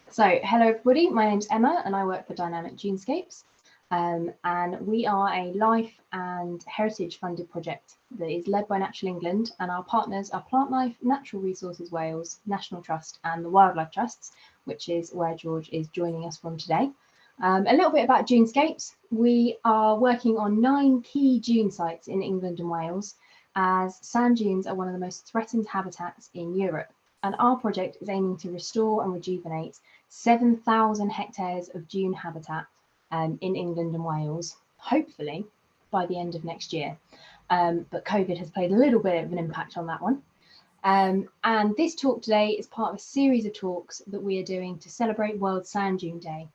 So, hello everybody, my name's Emma and I work for Dynamic Dunescapes. And we are a life and heritage funded project that is led by Natural England, and our partners are Plant Life, Natural Resources Wales, National Trust and the Wildlife Trusts, which is where George is joining us from today. A little bit about Dunescapes. We are working on 9 key dune sites in England and Wales, as sand dunes are one of the most threatened habitats in Europe. And our project is aiming to restore and rejuvenate 7,000 hectares of dune habitat in England and Wales, hopefully by the end of next year. But COVID has played a little bit of an impact on that one. And this talk today is part of a series of talks that we are doing to celebrate World Sand Dune Day.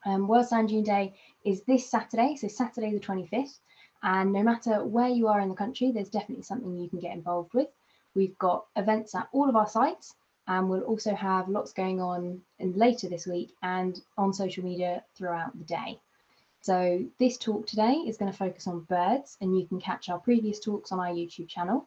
World Sand Dune Day is this Saturday, so Saturday the 25th. And no matter where you are in the country, there's definitely something you can get involved with. We've got events at all of our sites, and we'll also have lots going on later this week and on social media throughout the day. So this talk today is going to focus on birds, and you can catch our previous talks on our YouTube channel.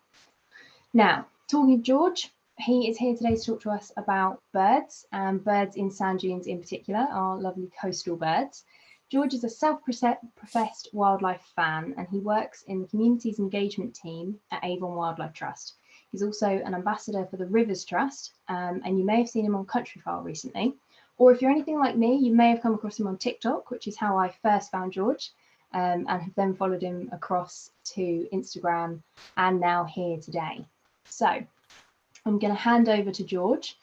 Now, talking of George, he is here today to talk to us about birds, and birds in sand dunes in particular, our lovely coastal birds. George is a self-professed wildlife fan, and he works in the communities engagement team at Avon Wildlife Trust. He's also an ambassador for the Rivers Trust, and you may have seen him on Countryfile recently. Or if you're anything like me, you may have come across him on TikTok, which is how I first found George, and have then followed him across to Instagram and now here today. So I'm going to hand over to George.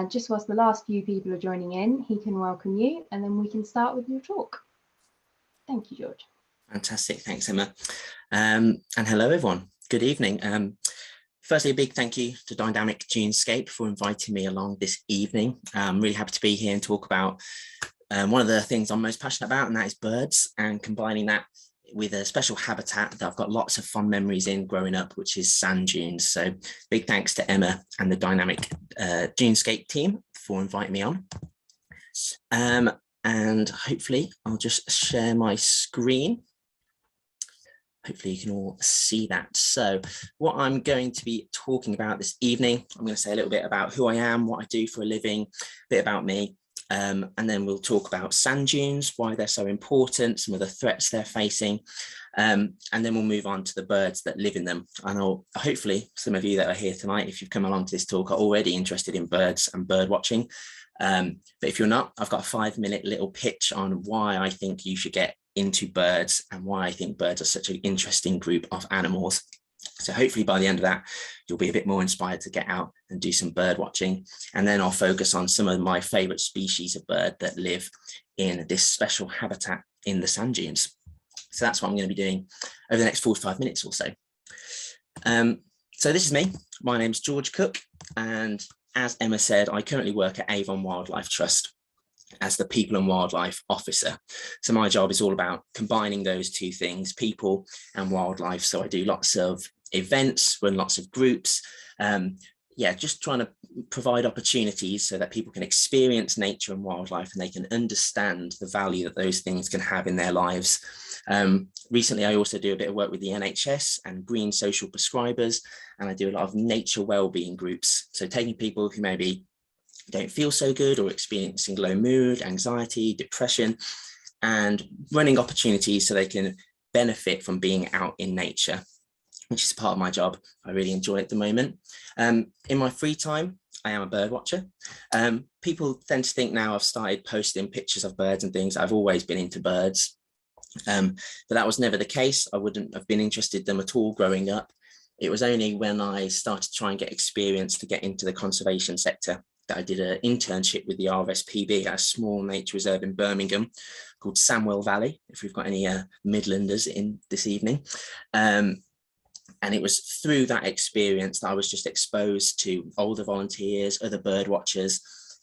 Just whilst the last few people are joining in, he can welcome you, and then we can start with your talk. Thank you, George. Fantastic. Thanks, Emma. And hello, everyone. Good evening. Firstly, a big thank you to Dynamic Dunescape for inviting me along this evening. I'm really happy to be here and talk about one of the things I'm most passionate about, and that is birds, and combining that with a special habitat that I've got lots of fond memories in growing up, which is sand dunes. So big thanks to Emma and the Dynamic Dunescape team for inviting me on. And hopefully I'll just share my screen. Hopefully you can all see that. So what I'm going to be talking about this evening, I'm going to say a little bit about who I am, what I do for a living, a bit about me, and then we'll talk about sand dunes, why they're so important, some of the threats they're facing, and then we'll move on to the birds that live in them. And hopefully some of you that are here tonight, if you've come along to this talk, are already interested in birds and bird watching. But if you're not, I've got a 5-minute little pitch on why I think you should get into birds and why I think birds are such an interesting group of animals. So hopefully by the end of that, you'll be a bit more inspired to get out and do some bird watching. And then I'll focus on some of my favorite species of bird that live in this special habitat in the sand dunes. So that's what I'm going to be doing over the next 45 minutes or so. So this is me. My name's George Cook, and as Emma said, I currently work at Avon Wildlife Trust as the People and Wildlife Officer. So my job is all about combining those two things, people and wildlife. So I do lots of events, run lots of groups, just trying to provide opportunities so that people can experience nature and wildlife, and they can understand the value that those things can have in their lives. Recently, I also do a bit of work with the NHS and green social prescribers, and I do a lot of nature wellbeing groups. So taking people who maybe don't feel so good or experiencing low mood, anxiety, depression, and running opportunities so they can benefit from being out in nature, which is part of my job. I really enjoy it at the moment. In my free time, I am a bird watcher. People tend to think now I've started posting pictures of birds and things. I've always been into birds, but that was never the case. I wouldn't have been interested in them at all growing up. It was only when I started to try and get experience to get into the conservation sector that I did an internship with the RSPB at a small nature reserve in Birmingham called Samwell Valley, if we've got any Midlanders in this evening. And it was through that experience that I was just exposed to older volunteers, other bird watchers,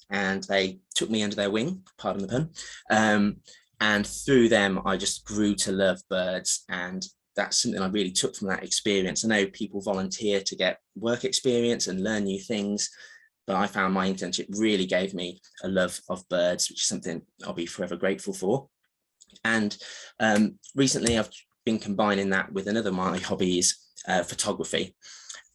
and they took me under their wing, pardon the pun. And through them, I just grew to love birds, and that's something I really took from that experience. I know people volunteer to get work experience and learn new things, but I found my internship really gave me a love of birds, which is something I'll be forever grateful for. And recently I've been combining that with another of my hobbies, photography.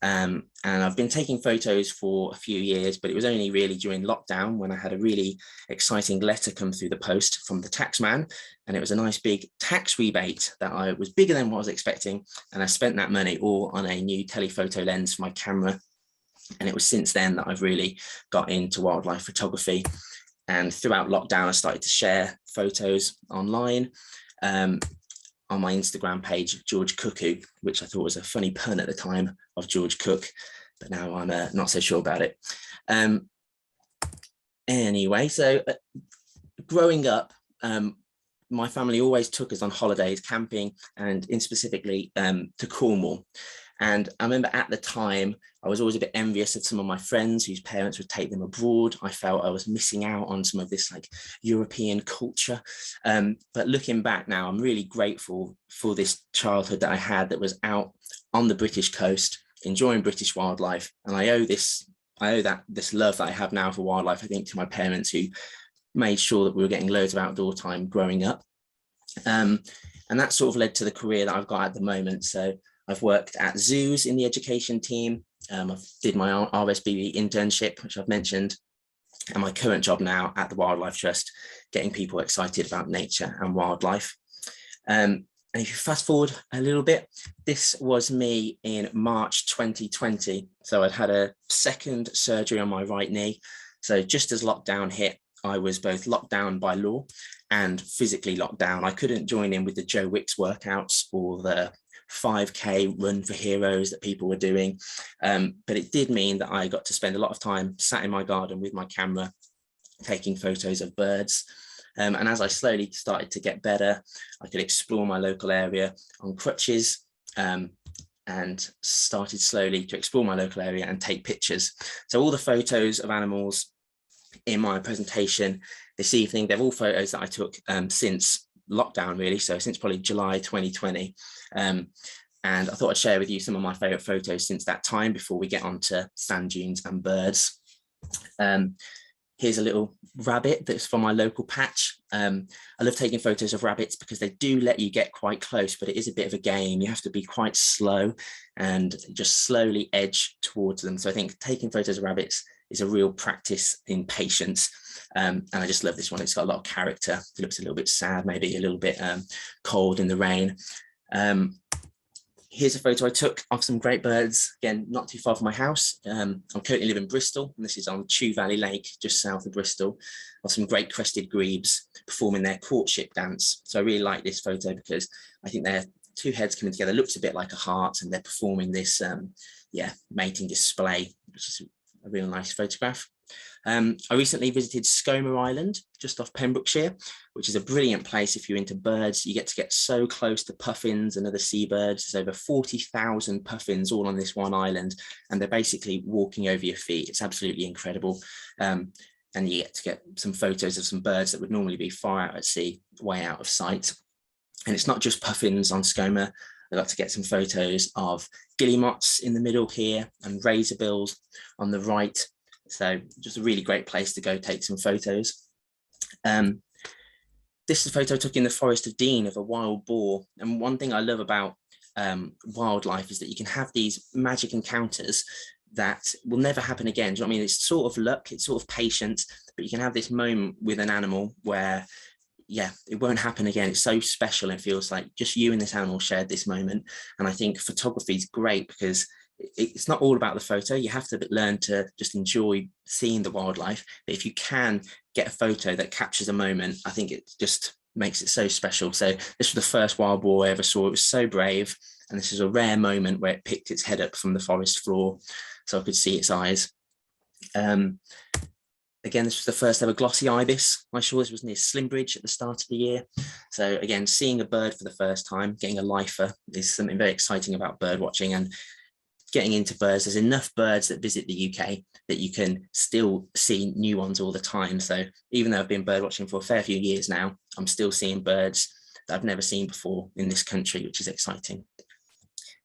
And I've been taking photos for a few years, but it was only really during lockdown when I had a really exciting letter come through the post from the tax man. And it was a nice big tax rebate that was bigger than what I was expecting. And I spent that money all on a new telephoto lens for my camera. And it was since then that I've really got into wildlife photography. And throughout lockdown, I started to share photos online. On my Instagram page, George Cuckoo, which I thought was a funny pun at the time of George Cook, but now I'm not so sure about it. Anyway, so growing up, my family always took us on holidays, camping, and specifically to Cornwall. And I remember at the time, I was always a bit envious of some of my friends whose parents would take them abroad. I felt I was missing out on some of this like European culture. But looking back now, I'm really grateful for this childhood that I had that was out on the British coast, enjoying British wildlife. And I owe this love that I have now for wildlife, I think, to my parents who made sure that we were getting loads of outdoor time growing up. And that sort of led to the career that I've got at the moment. So I've worked at zoos in the education team. I did my RSBB internship, which I've mentioned, and my current job now at the Wildlife Trust, getting people excited about nature and wildlife. And if you fast forward a little bit, this was me in March 2020. So I'd had a second surgery on my right knee. So just as lockdown hit, I was both locked down by law and physically locked down. I couldn't join in with the Joe Wicks workouts or the 5K run for heroes that people were doing. But it did mean that I got to spend a lot of time sat in my garden with my camera, taking photos of birds. And as I slowly started to get better, I could explore my local area on crutches, and started slowly to explore my local area and take pictures. So all the photos of animals in my presentation this evening, they're all photos that I took since lockdown, really, so since probably July 2020. And I thought I'd share with you some of my favorite photos since that time before we get on to sand dunes and birds. Here's a little rabbit that's from my local patch. I love taking photos of rabbits because they do let you get quite close, but it is a bit of a game. You have to be quite slow and just slowly edge towards them. So I think taking photos of rabbits is a real practice in patience. And I just love this one. It's got a lot of character. It looks a little bit sad, maybe a little bit cold in the rain. Here's a photo I took of some great birds, again, not too far from my house. I currently live in Bristol, and this is on Chew Valley Lake, just south of Bristol, of some great crested grebes performing their courtship dance. So I really like this photo because I think they're two heads coming together, looks a bit like a heart, and they're performing this mating display, which is a really nice photograph. I recently visited Skomer Island, just off Pembrokeshire, which is a brilliant place if you're into birds. You get so close to puffins and other seabirds. There's over 40,000 puffins all on this one island, and they're basically walking over your feet. It's absolutely incredible. And you get to get some photos of some birds that would normally be far out at sea, way out of sight. And it's not just puffins on Skomer. I got to get some photos of guillemots in the middle here and razorbills on the right. So just a really great place to go take some photos. This is a photo I took in the Forest of Dean of a wild boar. And one thing I love about wildlife is that you can have these magic encounters that will never happen again. Do you know what I mean? It's sort of luck, it's sort of patience, but you can have this moment with an animal where, yeah, it won't happen again. It's so special. It feels like just you and this animal shared this moment. And I think photography is great because it's not all about the photo. You have to learn to just enjoy seeing the wildlife. But if you can get a photo that captures a moment, I think it just makes it so special. So this was the first wild boar I ever saw. It was so brave. And this is a rare moment where it picked its head up from the forest floor so I could see its eyes. Again, this was the first ever glossy ibis I saw. This was near Slimbridge at the start of the year. So again, seeing a bird for the first time, getting a lifer is something very exciting about bird watching and getting into birds. There's enough birds that visit the UK that you can still see new ones all the time. So even though I've been bird watching for a fair few years now, I'm still seeing birds that I've never seen before in this country, which is exciting.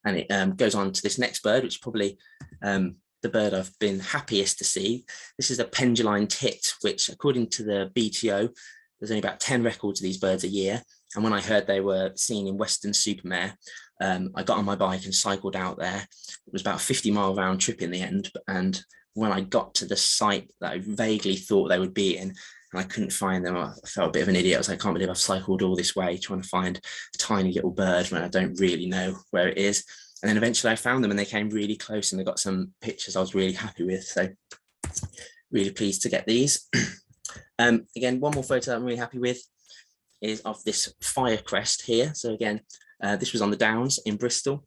And it goes on to this next bird, which is probably the bird I've been happiest to see. This is a Pendulum Tit, which according to the BTO, there's only about 10 records of these birds a year. And when I heard they were seen in Weston-super-Mare, I got on my bike and cycled out there. It was about a 50-mile round trip in the end. And when I got to the site that I vaguely thought they would be in, and I couldn't find them, I felt a bit of an idiot. I was like, I can't believe I've cycled all this way trying to find a tiny little bird when I don't really know where it is. And then eventually I found them and they came really close and I got some pictures I was really happy with. So really pleased to get these. Again, one more photo that I'm really happy with is of this firecrest here. So again, this was on the Downs in Bristol,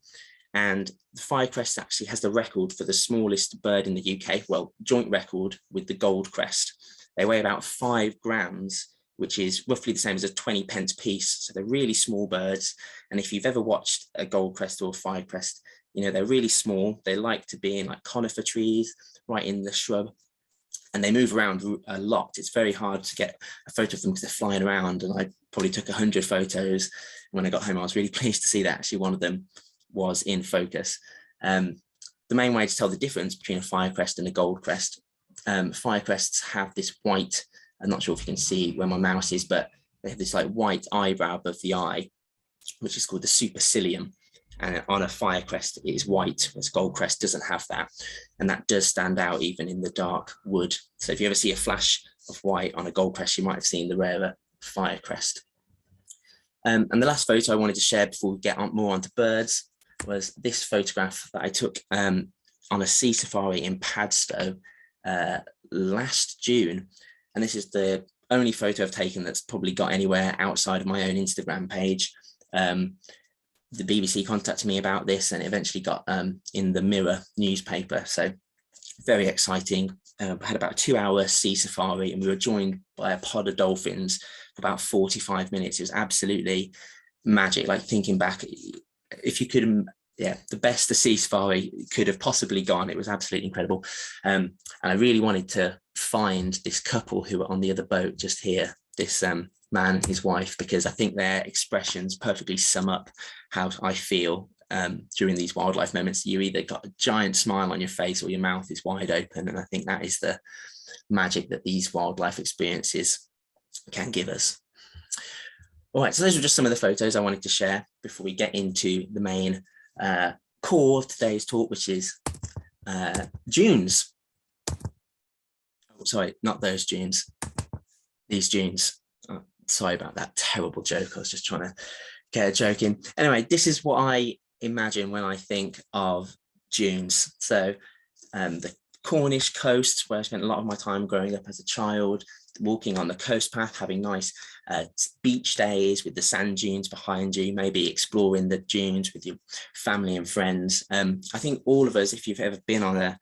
and the firecrest actually has the record for the smallest bird in the UK, well, joint record with the goldcrest. They weigh about 5 grams, which is roughly the same as a 20p piece. So they're really small birds. And if you've ever watched a goldcrest or a firecrest, you know, they're really small. They like to be in like conifer trees, right in the shrub. And they move around a lot. It's very hard to get a photo of them because they're flying around. And I probably took 100 photos. When I got home, I was really pleased to see that actually one of them was in focus. The main way to tell the difference between a firecrest and a goldcrest, firecrests have this white, I'm not sure if you can see where my mouse is, but they have this like white eyebrow above the eye, which is called the supercilium. And on a firecrest, it is white, whereas goldcrest doesn't have that. And that does stand out even in the dark wood. So if you ever see a flash of white on a goldcrest, you might have seen the rarer firecrest. And the last photo I wanted to share before we get on more onto birds was this photograph that I took on a sea safari in Padstow last June. And this is the only photo I've taken that's probably got anywhere outside of my own Instagram page. The BBC contacted me about this and it eventually got in the Mirror newspaper. So very exciting. Had about a 2-hour sea safari and we were joined by a pod of dolphins for about 45 minutes. It was absolutely magic. Like thinking back, if you could, yeah, the best the sea safari could have possibly gone. It was absolutely incredible. And I really wanted to find this couple who were on the other boat just here, this man and his wife, because I think their expressions perfectly sum up how I feel during these wildlife moments. You either got a giant smile on your face or your mouth is wide open. And I think that is the magic that these wildlife experiences can give us. All right, so those were just some of the photos I wanted to share before we get into the main core of today's talk, which is dunes. Oh, sorry, not those dunes, these dunes. Oh, sorry about that terrible joke. I was just trying to get a joke in. Anyway, this is what I imagine when I think of dunes. So the Cornish coast, where I spent a lot of my time growing up as a child, walking on the coast path, having nice beach days with the sand dunes behind you, maybe exploring the dunes with your family and friends. I think all of us, if you've ever been on a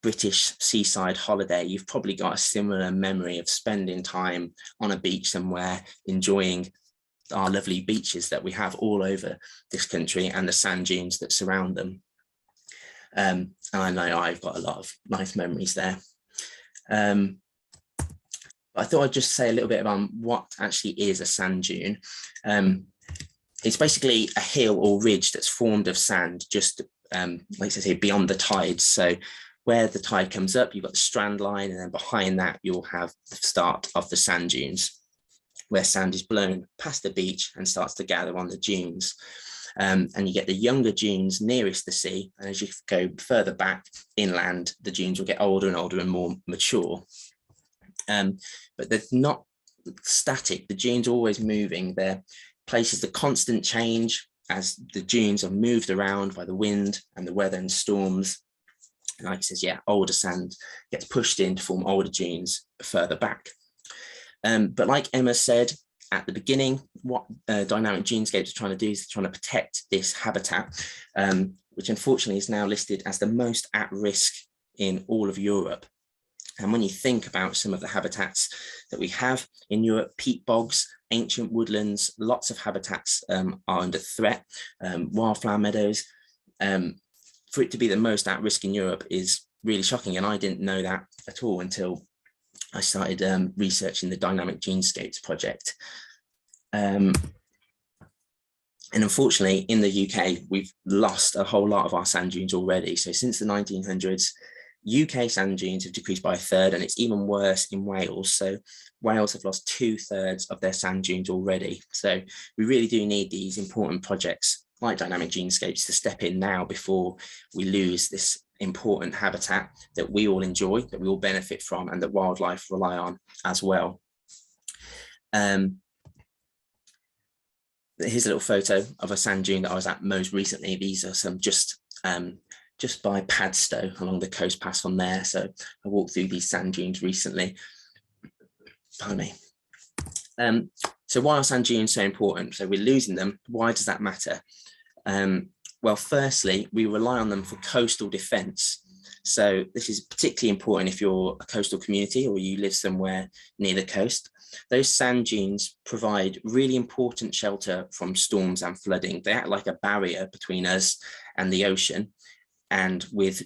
British seaside holiday, you've probably got a similar memory of spending time on a beach somewhere, enjoying our lovely beaches that we have all over this country and the sand dunes that surround them. And I know I've got a lot of nice memories there. I thought I'd just say a little bit about what actually is a sand dune. It's basically a hill or ridge that's formed of sand, just like I say, beyond the tides. So where the tide comes up, you've got the strand line, and then behind that, you'll have the start of the sand dunes, where sand is blown past the beach and starts to gather on the dunes. And you get the younger dunes nearest the sea. And as you go further back inland, the dunes will get older and older and more mature. But they're not static. The dunes are always moving. They're places that constant change as the dunes are moved around by the wind and the weather and storms. And like it says, yeah, older sand gets pushed in to form older dunes further back. But like Emma said at the beginning, what Dynamic Dunescapes are trying to do is trying to protect this habitat, which unfortunately is now listed as the most at risk in all of Europe. And when you think about some of the habitats that we have in Europe, peat bogs, ancient woodlands, lots of habitats are under threat, wildflower meadows. For it to be the most at risk in Europe is really shocking. And I didn't know that at all until I started researching the Dynamic Dunescapes project. And unfortunately, in the UK, we've lost a whole lot of our sand dunes already. So since the 1900s, UK sand dunes have decreased by 1/3, and it's even worse in Wales. So Wales have lost 2/3 of their sand dunes already. So we really do need these important projects like Dynamic Dunescapes to step in now before we lose this important habitat that we all enjoy, that we all benefit from, and that wildlife rely on as well. Here's a little photo of a sand dune that I was at most recently. These are some just by Padstow along the coast pass on there. So I walked through these sand dunes recently. Pardon me. So why are sand dunes so important? So we're losing them. Why does that matter? Well, firstly, we rely on them for coastal defence. So this is particularly important if you're a coastal community or you live somewhere near the coast. Those sand dunes provide really important shelter from storms and flooding. They act like a barrier between us and the ocean. And with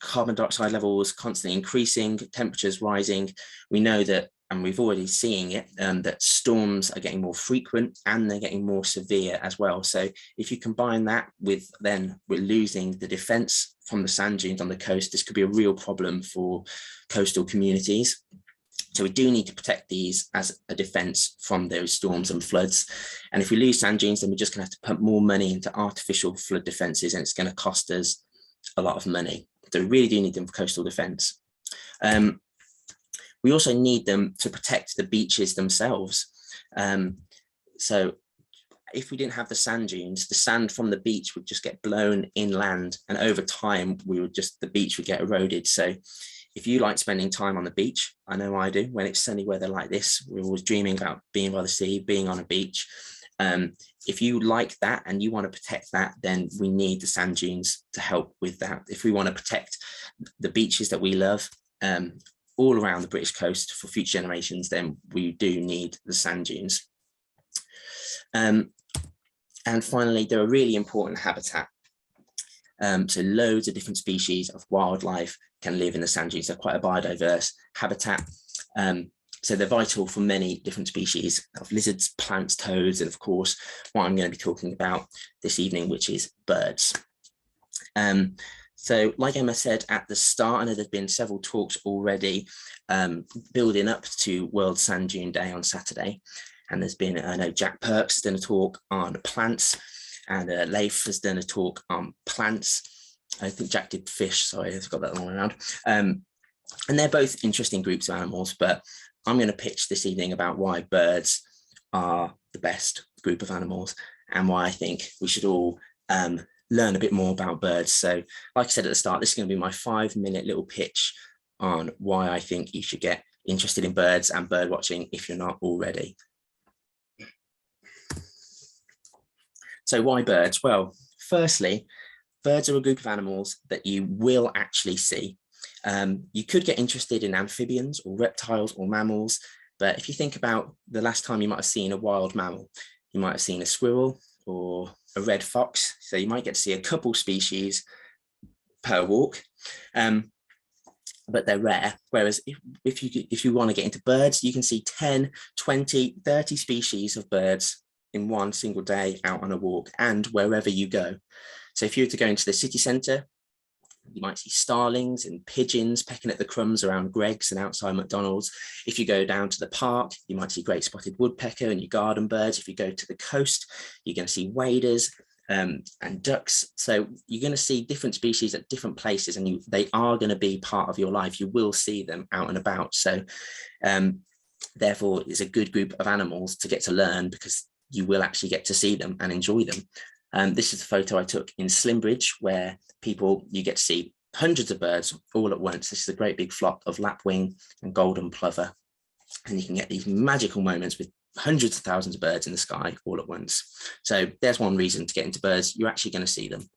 carbon dioxide levels constantly increasing, temperatures rising, we know that, and we've already seen it, that storms are getting more frequent and they're getting more severe as well. So if you combine that with then we're losing the defense from the sand dunes on the coast, this could be a real problem for coastal communities. So we do need to protect these as a defense from those storms and floods. And if we lose sand dunes, then we're just gonna have to pump more money into artificial flood defenses, and it's gonna cost us a lot of money. So we really do need them for coastal defense. We also need them to protect the beaches themselves. So if we didn't have the sand dunes, the sand from the beach would just get blown inland, and over time, the beach would get eroded. So if you like spending time on the beach, I know I do, when it's sunny weather like this, we're always dreaming about being by the sea, being on a beach. If you like that and you want to protect that, then we need the sand dunes to help with that. If we want to protect the beaches that we love, all around the British coast for future generations, then we do need the sand dunes. And finally, they're a really important habitat. So loads of different species of wildlife can live in the sand dunes. They're quite a biodiverse habitat. So they're vital for many different species of lizards, plants, toads, and of course, what I'm going to be talking about this evening, which is birds. So like Emma said at the start, I know there's been several talks already building up to World Sand Dune Day on Saturday. And there's been, I know Jack Perks has done a talk on plants, and Leif has done a talk on plants. I think Jack did fish, sorry, I've got that all around. And they're both interesting groups of animals, but I'm going to pitch this evening about why birds are the best group of animals and why I think we should all learn a bit more about birds. So like I said at the start, this is going to be my 5-minute little pitch on why I think you should get interested in birds and bird watching if you're not already. So why birds? Well, firstly, birds are a group of animals that you will actually see. You could get interested in amphibians or reptiles or mammals, but if you think about the last time you might have seen a wild mammal, you might have seen a squirrel or a red fox. So you might get to see a couple species per walk, but they're rare. Whereas if you want to get into birds, you can see 10, 20, 30 species of birds in one single day out on a walk and wherever you go. So if you were to go into the city centre, you might see starlings and pigeons pecking at the crumbs around Greggs and outside McDonald's. If you go down to the park, you might see great spotted woodpecker and your garden birds. If you go to the coast, you're going to see waders and ducks. So you're going to see different species at different places, and they are going to be part of your life. You will see them out and about. So therefore, it's a good group of animals to get to learn, because you will actually get to see them and enjoy them. This is a photo I took in Slimbridge, where you get to see hundreds of birds all at once. This is a great big flock of lapwing and golden plover. And you can get these magical moments with hundreds of thousands of birds in the sky all at once. So there's one reason to get into birds. You're actually going to see them.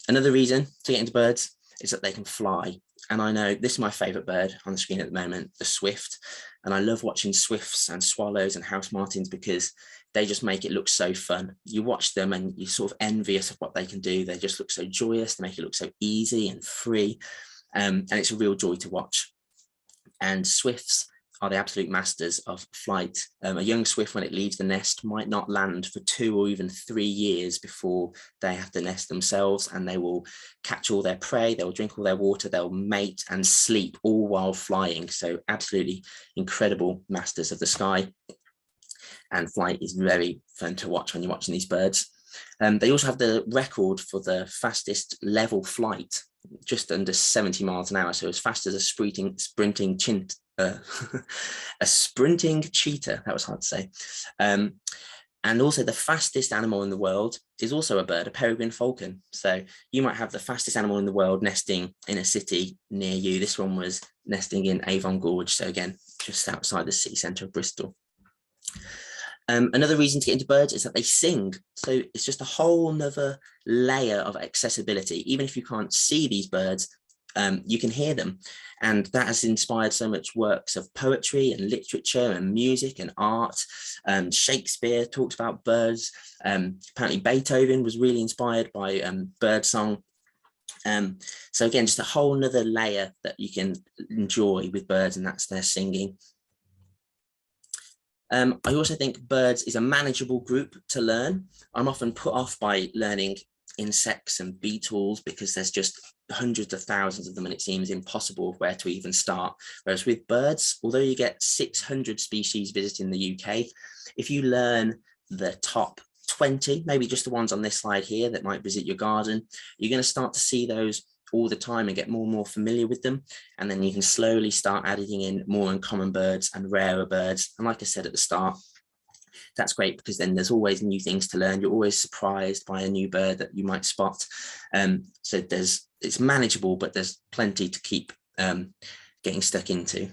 Another reason to get into birds is that they can fly. And I know this is my favorite bird on the screen at the moment, the swift. And I love watching swifts and swallows and house martins because they just make it look so fun. You watch them and you're sort of envious of what they can do. They just look so joyous. They make it look so easy and free. And it's a real joy to watch. And swifts are the absolute masters of flight. A young swift, when it leaves the nest, might not land for 2 or even 3 years before they have to nest themselves, and they will catch all their prey, they'll drink all their water, they'll mate and sleep all while flying. So absolutely incredible masters of the sky. And flight is very fun to watch when you're watching these birds. They also have the record for the fastest level flight, just under 70 miles an hour, so as fast as a sprinting cheetah. That was hard to say. And also the fastest animal in the world is also a bird, a peregrine falcon. So you might have the fastest animal in the world nesting in a city near you. This one was nesting in Avon Gorge, so again, just outside the city centre of Bristol. Another reason to get into birds is that they sing. So it's just a whole nother layer of accessibility. Even if you can't see these birds, you can hear them. And that has inspired so much works of poetry and literature and music and art. Shakespeare talked about birds. Apparently Beethoven was really inspired by birdsong. So again, just a whole nother layer that you can enjoy with birds, and that's their singing. I also think birds is a manageable group to learn. I'm often put off by learning insects and beetles because there's just hundreds of thousands of them and it seems impossible where to even start. Whereas with birds, although you get 600 species visiting the UK, if you learn the top 20, maybe just the ones on this slide here that might visit your garden, you're going to start to see those all the time and get more and more familiar with them. And then you can slowly start adding in more uncommon birds and rarer birds. And like I said at the start, that's great because then there's always new things to learn. You're always surprised by a new bird that you might spot. So it's manageable, but there's plenty to keep getting stuck into.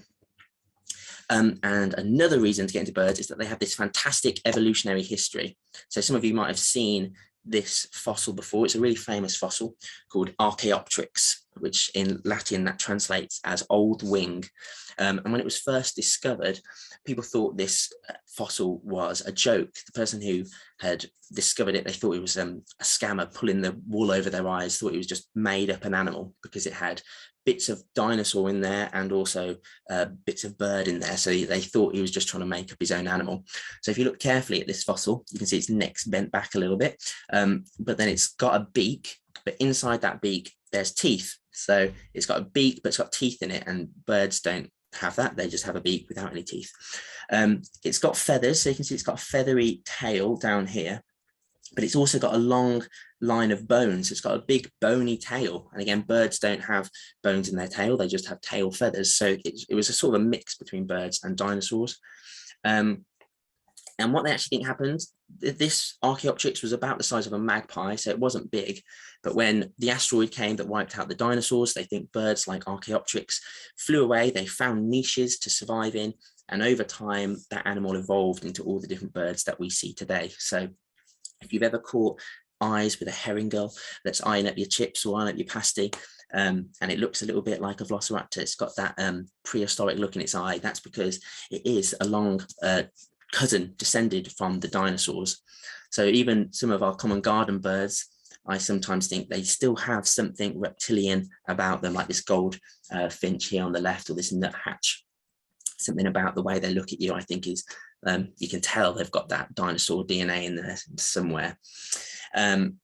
And another reason to get into birds is that they have this fantastic evolutionary history. So some of you might have seen this fossil before. It's a really famous fossil called Archaeopteryx, which in Latin that translates as old wing. And when it was first discovered, people thought this fossil was a joke. The person who had discovered it, they thought it was a scammer pulling the wool over their eyes, thought it was just made up an animal because it had bits of dinosaur in there and also bits of bird in there. So they thought he was just trying to make up his own animal. So if you look carefully at this fossil, you can see its neck's bent back a little bit, but then it's got a beak, but inside that beak, there's teeth. So it's got a beak, but it's got teeth in it, and birds don't have that. They just have a beak without any teeth. It's got feathers, so you can see it's got a feathery tail down here, but it's also got a long line of bones. It's got a big bony tail. And again, birds don't have bones in their tail. They just have tail feathers. So it was a sort of a mix between birds and dinosaurs. And what they actually think happened, this Archaeopteryx was about the size of a magpie, so it wasn't big. But when the asteroid came that wiped out the dinosaurs, they think birds like Archaeopteryx flew away. They found niches to survive in. And over time, that animal evolved into all the different birds that we see today. So if you've ever caught eyes with a herring gull that's eyeing up your chips or eyeing up your pasty, and it looks a little bit like a velociraptor, it's got that prehistoric look in its eye, that's because it is a long cousin descended from the dinosaurs. So even some of our common garden birds, I sometimes think they still have something reptilian about them, like this gold finch here on the left, or this nuthatch. Something about the way they look at you, I think, is you can tell they've got that dinosaur DNA in there somewhere. And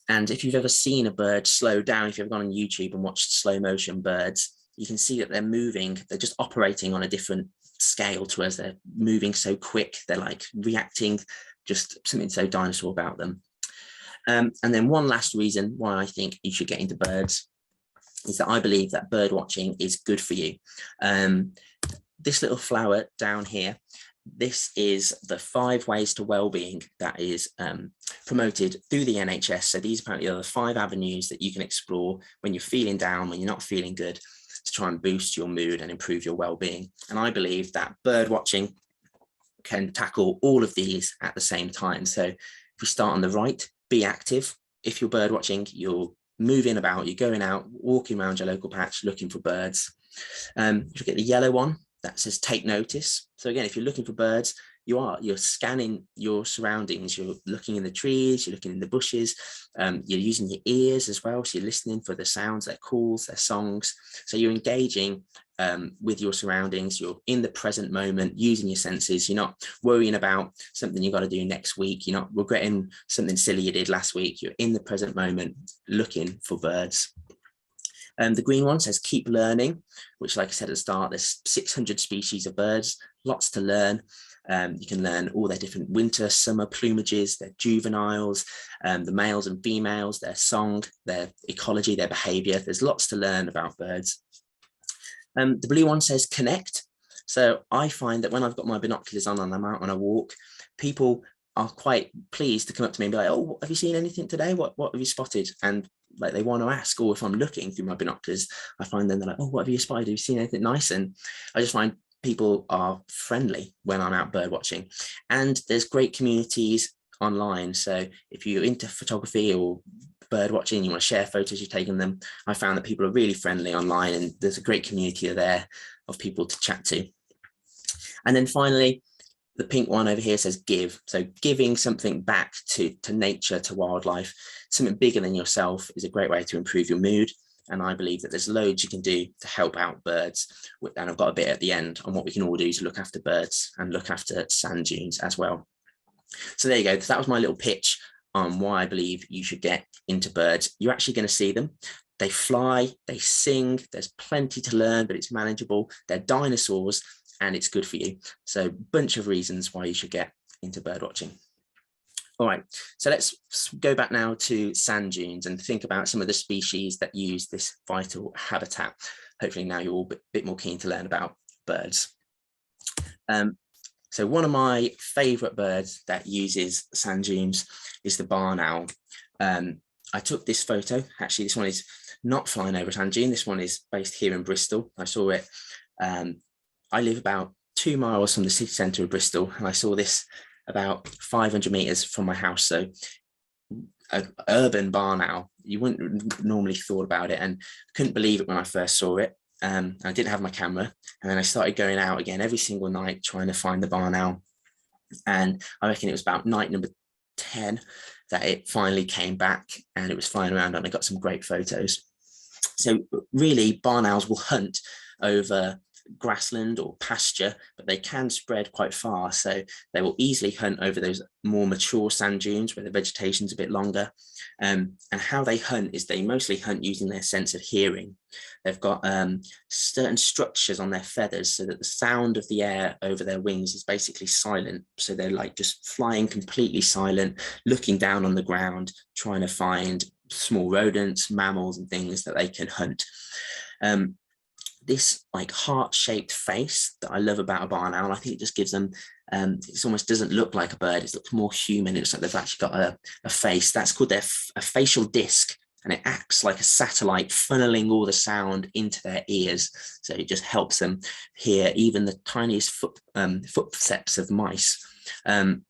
if you've ever seen a bird slow down, if you've ever gone on YouTube and watched slow motion birds, you can see that they're moving, they're just operating on a different scale to us. They're moving so quick, they're like reacting, just something so dinosaur about them. And then one last reason why I think you should get into birds is that I believe that bird watching is good for you. This little flower down here, this is the 5 ways to well-being that is promoted through the NHS. So these apparently are the 5 avenues that you can explore when you're feeling down, when you're not feeling good, to try and boost your mood and improve your well-being. And I believe that bird watching can tackle all of these at the same time. So if we start on the right, be active. If you're bird watching, you're moving about, you're going out, walking around your local patch, looking for birds. If you get the yellow one, that says take notice. So again, if you're looking for birds, you're scanning your surroundings, you're looking in the trees, you're looking in the bushes, you're using your ears as well, so you're listening for the sounds, their calls, their songs. So you're engaging with your surroundings, you're in the present moment, using your senses. You're not worrying about something you got to do next week, you're not regretting something silly you did last week. You're in the present moment looking for birds. The green one says keep learning, which, like I said at the start, there's 600 species of birds, lots to learn. You can learn all their different winter, summer plumages, their juveniles, the males and females, their song, their ecology, their behavior. There's lots to learn about birds. The blue one says connect. So I find that when I've got my binoculars on and I'm out on a walk, people are quite pleased to come up to me and be like, oh, have you seen anything today? What have you spotted? And like they want to ask, or if I'm looking through my binoculars, I find them, they're like, oh, what have you spotted? Have you seen anything nice? And I just find people are friendly when I'm out bird watching. And there's great communities online. So if you're into photography or bird watching, you want to share photos you've taken them, I found that people are really friendly online, and there's a great community there of people to chat to. And then finally, the pink one over here says give. So giving something back to nature, to wildlife, something bigger than yourself, is a great way to improve your mood. And I believe that there's loads you can do to help out birds. And I've got a bit at the end on what we can all do to look after birds and look after sand dunes as well. So there you go. That was my little pitch on why I believe you should get into birds. You're actually going to see them. They fly, they sing, there's plenty to learn, but it's manageable. They're dinosaurs, and it's good for you. So bunch of reasons why you should get into bird watching. All right, so let's go back now to sand dunes and think about some of the species that use this vital habitat. Hopefully now you're all a bit more keen to learn about birds. So one of my favorite birds that uses sand dunes is the barn owl. I took this photo. Actually, this one is not flying over a sand dune. This one is based here in Bristol. I saw it. I live about 2 miles from the city centre of Bristol, and I saw this about 500 metres from my house. So an urban barn owl, you wouldn't normally thought about it, and couldn't believe it when I first saw it. I didn't have my camera, and then I started going out again every single night trying to find the barn owl. And I reckon it was about night number 10 that it finally came back, and it was flying around, and I got some great photos. So really, barn owls will hunt over grassland or pasture, but they can spread quite far, so they will easily hunt over those more mature sand dunes where the vegetation's a bit longer. And how they hunt is they mostly hunt using their sense of hearing. They've got certain structures on their feathers so that the sound of the air over their wings is basically silent, so they're like just flying completely silent, looking down on the ground, trying to find small rodents, mammals and things that they can hunt. This like heart-shaped face that I love about a barn owl, I think it just gives them, it almost doesn't look like a bird, it looks more human. It looks like they've actually got a face. That's called a facial disc, and it acts like a satellite, funneling all the sound into their ears. So it just helps them hear even the tiniest footsteps of mice. But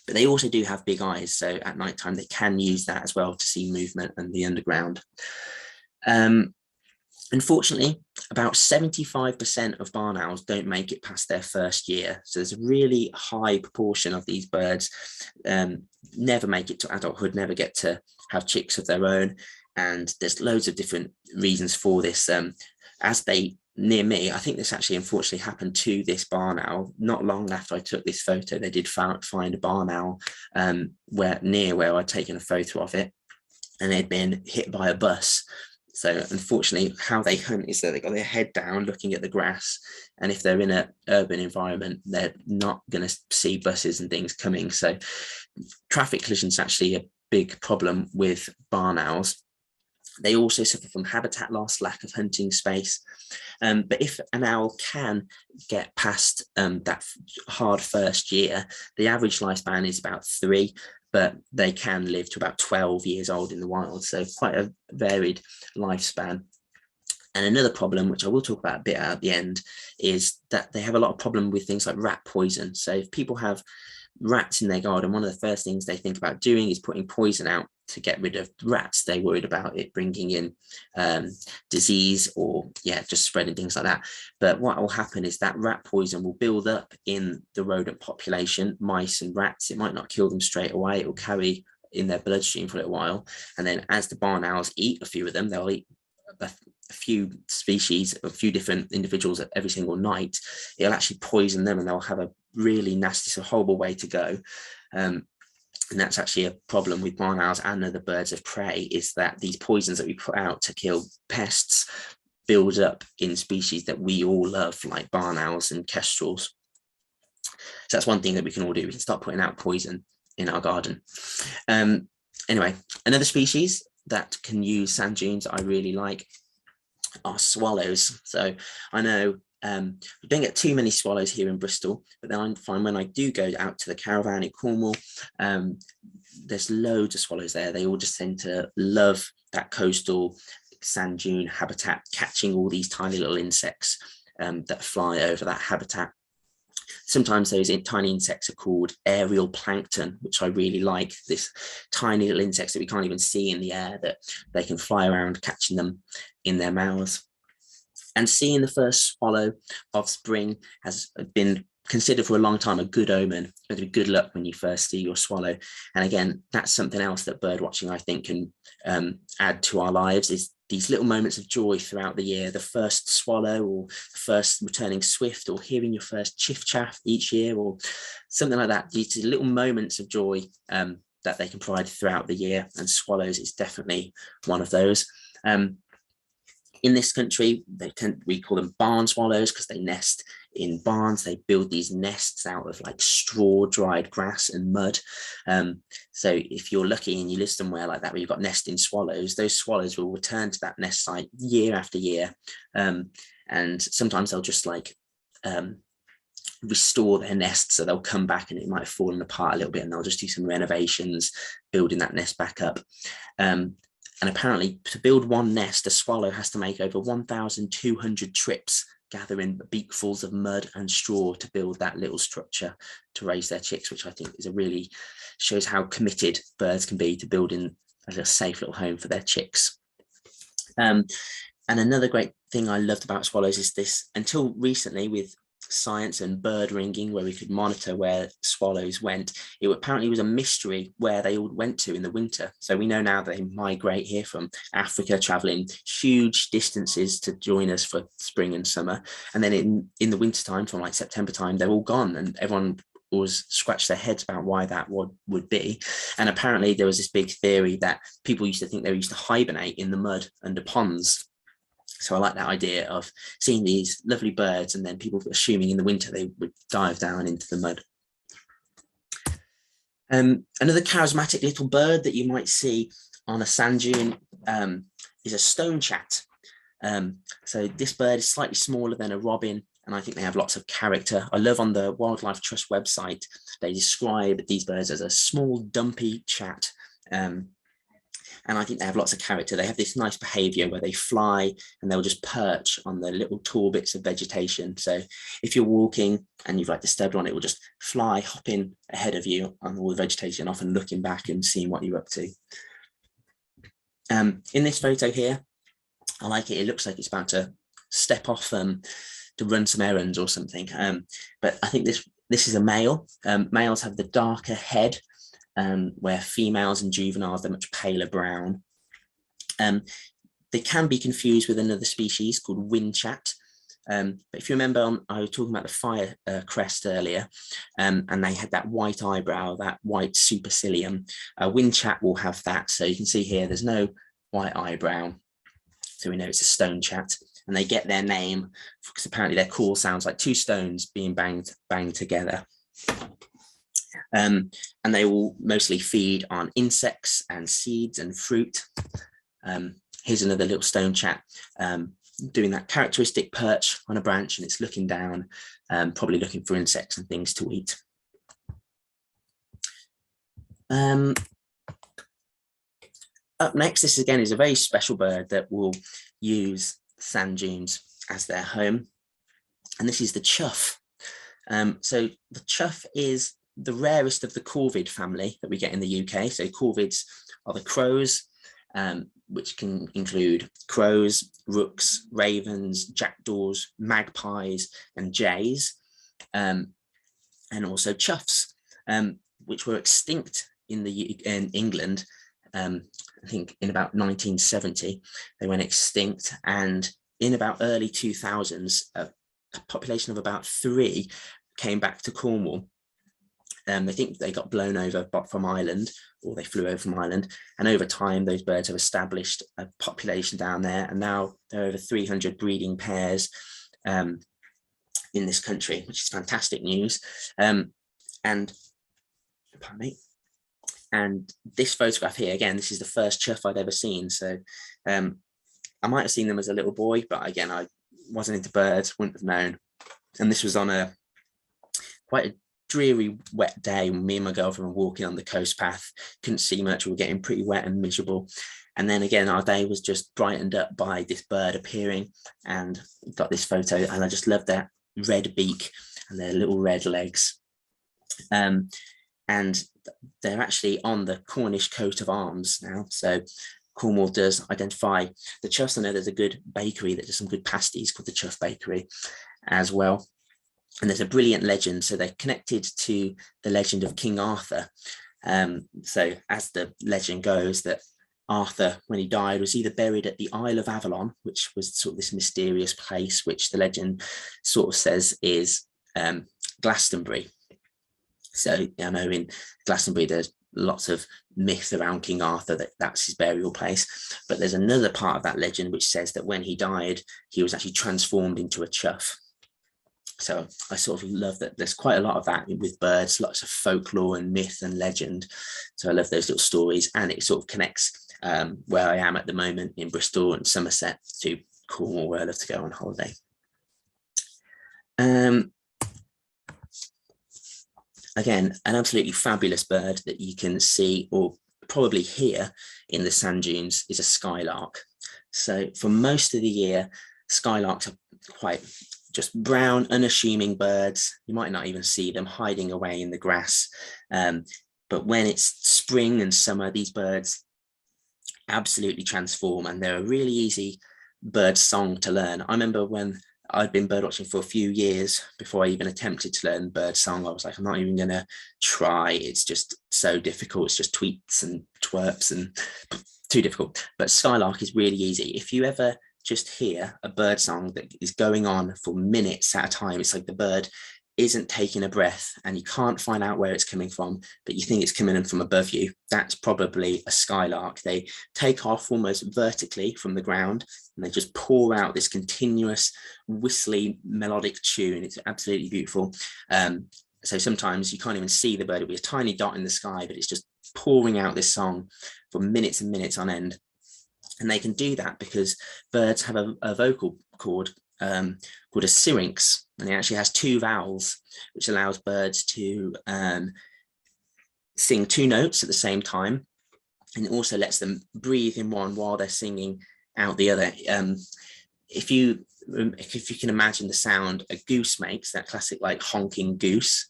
they also do have big eyes, so at night time they can use that as well to see movement and the underground. Unfortunately, about 75% of barn owls don't make it past their first year. So there's a really high proportion of these birds never make it to adulthood, never get to have chicks of their own. And there's loads of different reasons for this. As they near me, I think this actually unfortunately happened to this barn owl. Not long after I took this photo, they did find a barn owl near where I'd taken a photo of it, and they'd been hit by a bus. So unfortunately, how they hunt is that they got their head down looking at the grass. And if they're in an urban environment, they're not going to see buses and things coming. So traffic collision is actually a big problem with barn owls. They also suffer from habitat loss, lack of hunting space. But if an owl can get past that hard first year, the average lifespan is about 3, but they can live to about 12 years old in the wild. So quite a varied lifespan. And another problem, which I will talk about a bit at the end, is that they have a lot of problem with things like rat poison. So if people have rats in their garden, one of the first things they think about doing is putting poison out to get rid of rats. They're worried about it bringing in disease or just spreading things like that. But what will happen is that rat poison will build up in the rodent population, mice and rats. It might not kill them straight away. It will carry in their bloodstream for a little while. And then as the barn owls eat a few of them, they'll eat a few species, a few different individuals every single night. It'll actually poison them and they'll have a really nasty, so horrible way to go. And that's actually a problem with barn owls and other birds of prey, is that these poisons that we put out to kill pests build up in species that we all love, like barn owls and kestrels. So that's one thing that we can all do. We can start putting out poison in our garden. Anyway, another species that can use sand dunes that I really like are swallows. So I know we don't get too many swallows here in Bristol, but then I find when I do go out to the caravan in Cornwall, there's loads of swallows there. They all just tend to love that coastal sand dune habitat, catching all these tiny little insects that fly over that habitat. Sometimes those tiny insects are called aerial plankton, which I really like. This tiny little insects that we can't even see in the air, that they can fly around catching them in their mouths. And seeing the first swallow of spring has been considered for a long time a good omen. It's going to be good luck when you first see your swallow. And again, that's something else that bird watching, I think, can add to our lives, is these little moments of joy throughout the year. The first swallow, or the first returning swift, or hearing your first chiff chaff each year, or something like that. These little moments of joy that they can provide throughout the year, and swallows is definitely one of those. In this country, we call them barn swallows because they nest in barns. They build these nests out of like straw, dried grass and mud. So if you're lucky and you live somewhere like that where you've got nesting swallows, those swallows will return to that nest site year after year. And sometimes they'll just like restore their nest, so they'll come back and it might have fallen apart a little bit, and they'll just do some renovations, building that nest back up. And apparently, to build one nest, a swallow has to make over 1,200 trips, gathering beakfuls of mud and straw to build that little structure to raise their chicks, which I think is really shows how committed birds can be to building a little safe little home for their chicks. And another great thing I loved about swallows is this, until recently with science and bird ringing, where we could monitor where swallows went, it apparently was a mystery where they all went to in the winter. So we know now they migrate here from Africa, traveling huge distances to join us for spring and summer, and then in the winter time, from like September time, they're all gone, and everyone always scratched their heads about why that would be. And apparently there was this big theory that people used to think they used to hibernate in the mud under ponds. So I like that idea of seeing these lovely birds and then people assuming in the winter they would dive down into the mud. Another charismatic little bird that you might see on a sand dune is a stonechat. So this bird is slightly smaller than a robin, and I think they have lots of character. I love on the Wildlife Trust website, they describe these birds as a small dumpy chat. And I think they have lots of character. They have this nice behavior where they fly and they'll just perch on the little tall bits of vegetation. So if you're walking and you've like disturbed one, it will just fly, hopping ahead of you on all the vegetation, often looking back and seeing what you're up to. In this photo here, I like it. It looks like it's about to step off to run some errands or something. But I think this is a male. Males have the darker head, where females and juveniles are much paler brown. They can be confused with another species called windchat. But if you remember, I was talking about the fire crest earlier, and they had that white eyebrow, that white supercilium. Windchat will have that. So you can see here, there's no white eyebrow. So we know it's a stonechat. And they get their name because apparently their call sounds like two stones being banged together. And they will mostly feed on insects and seeds and fruit. Here's another little stonechat doing that characteristic perch on a branch, and it's looking down, probably looking for insects and things to eat. Up next, this again is a very special bird that will use sand dunes as their home, and this is the chuff. So the chuff is the rarest of the corvid family that we get in the UK. So corvids are the crows, which can include crows, rooks, ravens, jackdaws, magpies, and jays, and also chuffs, which were extinct in England. I think in about 1970, they went extinct, and in about early 2000s, a population of about 3 came back to Cornwall. They think they got blown over from Ireland, or they flew over from Ireland. And over time, those birds have established a population down there. And now there are over 300 breeding pairs in this country, which is fantastic news. And pardon me. And this photograph here, again, this is the first chuff I'd ever seen. So I might have seen them as a little boy, but again, I wasn't into birds, wouldn't have known. And this was on quite a dreary, wet day when me and my girlfriend were walking on the coast path. Couldn't see much, we were getting pretty wet and miserable. And then again, our day was just brightened up by this bird appearing, and got this photo, and I just love their red beak and their little red legs. And they're actually on the Cornish coat of arms now. So Cornwall does identify the chuffs. I know there's a good bakery that does some good pasties called the Chuff Bakery as well. And there's a brilliant legend. So they're connected to the legend of King Arthur. So as the legend goes, that Arthur, when he died, was either buried at the Isle of Avalon, which was sort of this mysterious place, which the legend sort of says is Glastonbury. So I know in Glastonbury, there's lots of myth around King Arthur, that's his burial place. But there's another part of that legend which says that when he died, he was actually transformed into a chuff. So I sort of love that there's quite a lot of that with birds, lots of folklore and myth and legend. So I love those little stories, and it sort of connects where I am at the moment in Bristol and Somerset to Cornwall, where I love to go on holiday. Again, an absolutely fabulous bird that you can see or probably hear in the sand dunes is a skylark. So for most of the year, skylarks are quite just brown, unassuming birds. You might not even see them hiding away in the grass. But when it's spring and summer, these birds absolutely transform, and they're a really easy bird song to learn. I remember when I'd been birdwatching for a few years before I even attempted to learn birdsong. I was like, I'm not even going to try. It's just so difficult. It's just tweets and twerps and too difficult. But skylark is really easy. If you ever just hear a birdsong that is going on for minutes at a time, it's like the bird isn't taking a breath and you can't find out where it's coming from, but you think it's coming in from above you. That's probably a skylark. They take off almost vertically from the ground and they just pour out this continuous whistly melodic tune. It's absolutely beautiful. So sometimes you can't even see the bird. It'll be a tiny dot in the sky, but it's just pouring out this song for minutes and minutes on end. And they can do that because birds have a vocal cord called a syrinx, and it actually has 2 vowels, which allows birds to sing 2 notes at the same time, and it also lets them breathe in one while they're singing out the other. If you can imagine the sound a goose makes, that classic like honking goose,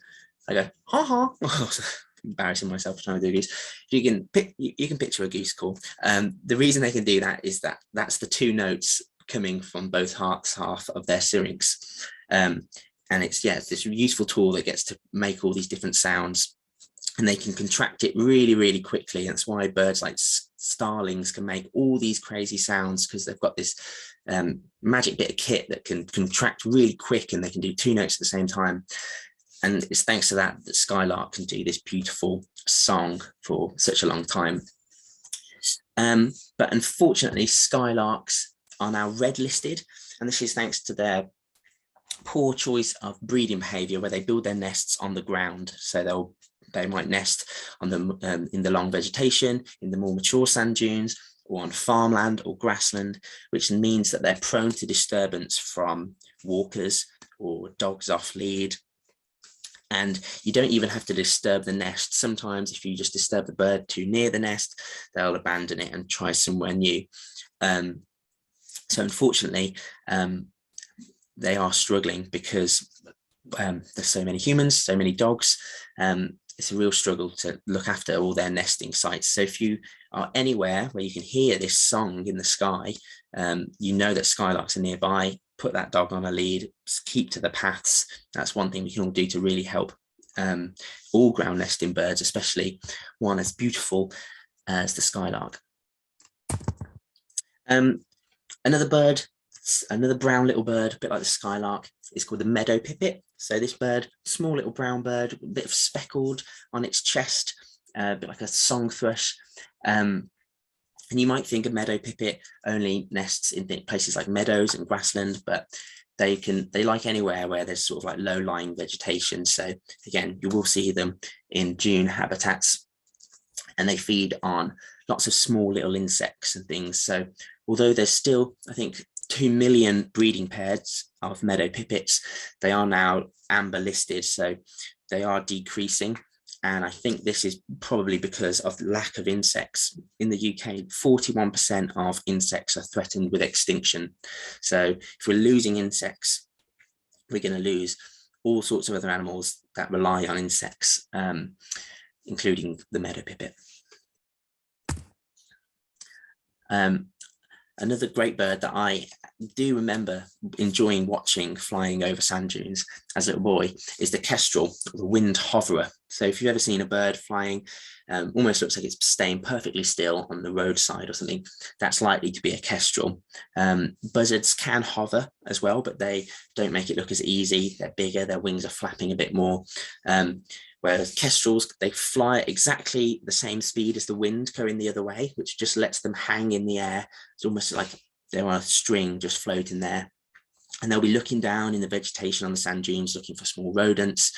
I go ha ha. Embarrassing myself trying to do goose. You can picture a goose call. The reason they can do that is that that's the 2 notes coming from both half of their syrinx, and it's this useful tool that gets to make all these different sounds, and they can contract it really, really quickly. That's why birds like starlings can make all these crazy sounds, because they've got this magic bit of kit that can contract really quick, and they can do 2 notes at the same time. And it's thanks to that skylark can do this beautiful song for such a long time. But unfortunately, skylarks are now red listed, and this is thanks to their poor choice of breeding behavior, where they build their nests on the ground. So they might nest on the in the long vegetation, in the more mature sand dunes, or on farmland or grassland, which means that they're prone to disturbance from walkers or dogs off lead. And you don't even have to disturb the nest. Sometimes if you just disturb the bird too near the nest, they'll abandon it and try somewhere new. So unfortunately, they are struggling because there's so many humans, so many dogs. It's a real struggle to look after all their nesting sites. So if you are anywhere where you can hear this song in the sky, you know that skylarks are nearby. Put that dog on a lead, keep to the paths. That's one thing we can all do to really help all ground nesting birds, especially one as beautiful as the skylark. Another bird, another brown little bird, a bit like the skylark, is called the Meadow Pippit. So this bird, small little brown bird, a bit of speckled on its chest, a bit like a song thrush. And you might think a meadow pipit only nests in places like meadows and grassland, but they like anywhere where there's sort of like low-lying vegetation. So again, you will see them in dune habitats, and they feed on lots of small little insects and things. So although there's still, I think, 2 million breeding pairs of meadow pipits, they are now amber listed, so they are decreasing. And I think this is probably because of lack of insects. In the UK, 41% of insects are threatened with extinction. So if we're losing insects, we're going to lose all sorts of other animals that rely on insects, including the meadow pipit. Another great bird that I do remember enjoying watching flying over sand dunes as a little boy is the Kestrel, the wind hoverer. So if you've ever seen a bird flying, almost looks like it's staying perfectly still on the roadside or something, that's likely to be a Kestrel. Buzzards can hover as well, but they don't make it look as easy. They're bigger, their wings are flapping a bit more. Whereas Kestrels, they fly at exactly the same speed as the wind going the other way, which just lets them hang in the air. It's almost like they're on a string just floating there. And they'll be looking down in the vegetation on the sand dunes, looking for small rodents,